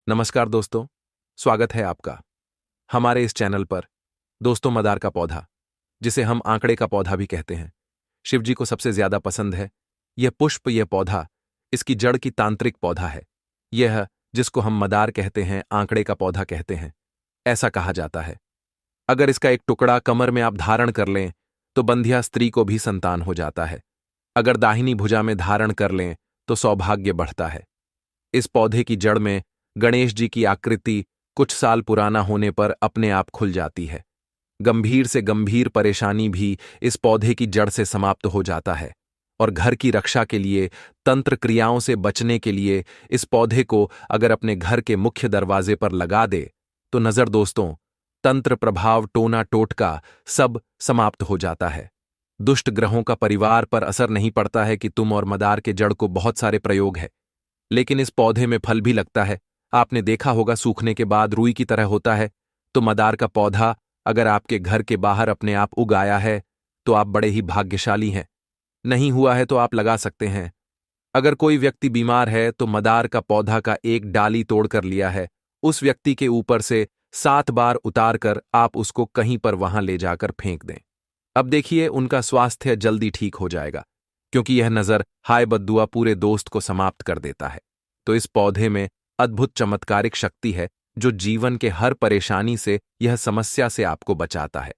नमस्कार दोस्तों, स्वागत है आपका हमारे इस चैनल पर। दोस्तों, मदार का पौधा, जिसे हम आंकड़े का पौधा भी कहते हैं, शिवजी को सबसे ज्यादा पसंद है। यह पुष्प, यह पौधा, इसकी जड़ की तांत्रिक पौधा है। यह जिसको हम मदार कहते हैं, आंकड़े का पौधा कहते हैं, ऐसा कहा जाता है। अगर इसका एक टुकड़ा कमर में आप धारण कर लें तो बंधिया स्त्री को भी संतान हो जाता है। अगर दाहिनी भुजा में धारण कर लें तो सौभाग्य बढ़ता है। इस पौधे की जड़ में गणेश जी की आकृति कुछ साल पुराना होने पर अपने आप खुल जाती है। गंभीर से गंभीर परेशानी भी इस पौधे की जड़ से समाप्त हो जाता है। और घर की रक्षा के लिए, तंत्र क्रियाओं से बचने के लिए इस पौधे को अगर अपने घर के मुख्य दरवाजे पर लगा दे तो नजर दोस्तों, तंत्र प्रभाव, टोना टोटका सब समाप्त हो जाता है। दुष्ट ग्रहों का परिवार पर असर नहीं पड़ता है कि तुम और मदार के जड़ को बहुत सारे प्रयोग है, लेकिन इस पौधे में फल भी लगता है। आपने देखा होगा, सूखने के बाद रुई की तरह होता है। तो मदार का पौधा अगर आपके घर के बाहर अपने आप उग आया है तो आप बड़े ही भाग्यशाली हैं। नहीं हुआ है तो आप लगा सकते हैं। अगर कोई व्यक्ति बीमार है तो मदार का पौधा का एक डाली तोड़ कर लिया है, उस व्यक्ति के ऊपर से 7 बार उतार कर आप उसको कहीं पर वहां ले जाकर फेंक दें। अब देखिए, उनका स्वास्थ्य जल्दी ठीक हो जाएगा, क्योंकि यह नजर, हाय बद्दुआ, पूरे दोस्त को समाप्त कर देता है। तो इस पौधे में अद्भुत चमत्कारिक शक्ति है, जो जीवन के हर परेशानी से, यह समस्या से आपको बचाता है।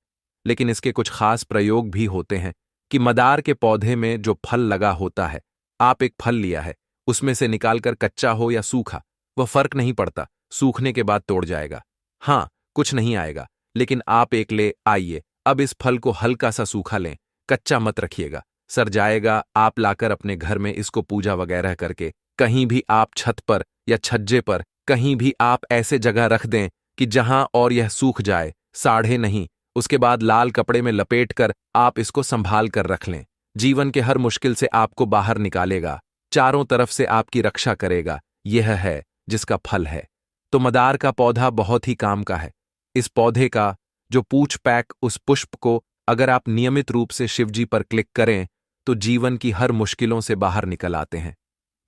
लेकिन इसके कुछ खास प्रयोग भी होते हैं कि मदार के पौधे में जो फल लगा होता है, आप एक फल लिया है, उसमें से निकालकर कच्चा हो या सूखा, वह फर्क नहीं पड़ता, सूखने के बाद तोड़ जाएगा। हाँ, कुछ नहीं आएगा, लेकिन आप एक ले आइए। अब इस फल को हल्का सा सूखा लें, कच्चा मत रखिएगा, सड़ जाएगा। आप लाकर अपने घर में इसको पूजा वगैरह करके कहीं भी आप छत पर या छज्जे पर कहीं भी आप ऐसे जगह रख दें कि जहां और यह सूख जाए, साढ़े नहीं। उसके बाद लाल कपड़े में लपेट कर आप इसको संभाल कर रख लें। जीवन के हर मुश्किल से आपको बाहर निकालेगा, चारों तरफ से आपकी रक्षा करेगा। यह है जिसका फल है। तो मदार का पौधा बहुत ही काम का है। इस पौधे का जो पूछ पैक, उस पुष्प को अगर आप नियमित रूप से शिवजी पर क्लिक करें तो जीवन की हर मुश्किलों से बाहर निकल आते हैं।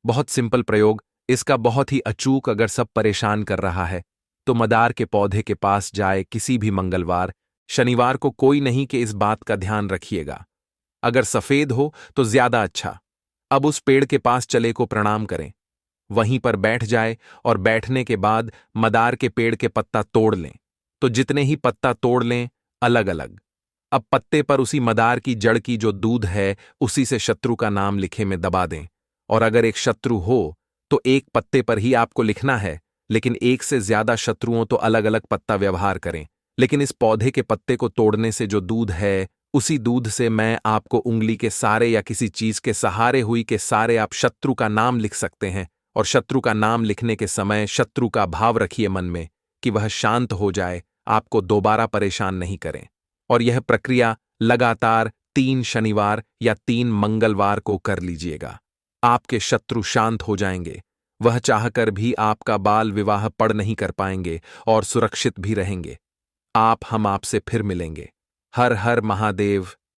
बहुत सिंपल प्रयोग, इसका बहुत ही अचूक। अगर सब परेशान कर रहा है तो मदार के पौधे के पास जाए किसी भी मंगलवार, शनिवार को, कोई नहीं, कि इस बात का ध्यान रखिएगा। अगर सफेद हो तो ज्यादा अच्छा। अब उस पेड़ के पास चले को प्रणाम करें, वहीं पर बैठ जाए और बैठने के बाद मदार के पेड़ के पत्ता तोड़ लें। तो जितने ही पत्ता तोड़ लें, अलग अलग। अब पत्ते पर उसी मदार की जड़ की जो दूध है, उसी से शत्रु का नाम लिखे में दबा दें। और अगर एक शत्रु हो तो एक पत्ते पर ही आपको लिखना है, लेकिन एक से ज्यादा शत्रुओं तो अलग अलग पत्ता व्यवहार करें। लेकिन इस पौधे के पत्ते को तोड़ने से जो दूध है, उसी दूध से मैं आपको उंगली के सारे या किसी चीज के सहारे हुई के सारे आप शत्रु का नाम लिख सकते हैं। और शत्रु का नाम लिखने के समय शत्रु का भाव रखिए मन में कि वह शांत हो जाए, आपको दोबारा परेशान नहीं करें। और यह प्रक्रिया लगातार 3 शनिवार या 3 मंगलवार को कर लीजिएगा। आपके शत्रु शांत हो जाएंगे। वह चाहकर भी आपका बाल विवाह पड़ नहीं कर पाएंगे और सुरक्षित भी रहेंगे। हम आपसे फिर मिलेंगे। हर हर महादेव।